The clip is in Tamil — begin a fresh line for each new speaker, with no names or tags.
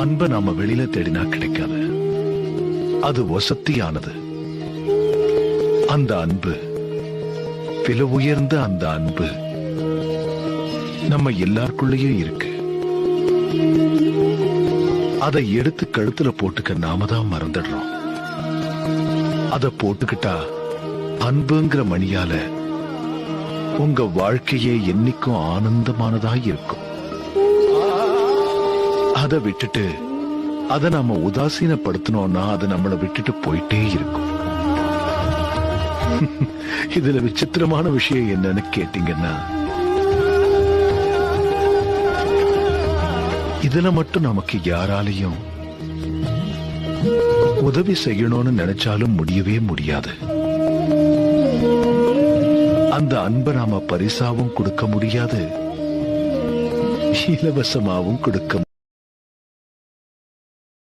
அன்பை நாம வெளியில தேடினா கிடைக்காது. அது வசத்தியானது. அந்த அன்பு, விலை உயர்ந்த அந்த அன்பு நம்ம எல்லாருக்குள்ளேயும் இருக்கு. அதை எடுத்து கழுத்துல போட்டுக்க நாம தான் மறந்துடுறோம். அதை போட்டுக்கிட்டா அன்புங்கிற மணியால உங்க வாழ்க்கையே என்னைக்கும் ஆனந்தமானதா இருக்கும். அதை விட்டுட்டு அதை நாம உதாசீனப்படுத்தணும்னா அது நம்மளை விட்டுட்டு போயிட்டே இருக்கும். இதுல விசித்திரமான விஷயம் என்னன்னு கேட்டீங்கன்னா, இதுல மட்டும் நமக்கு யாராலையும் உதவி செய்யணும்னு நினைச்சாலும் முடியவே முடியாது. அந்த அன்பை நாம பரிசாவும் கொடுக்க முடியாது, இலவசமாவும் கொடுக்க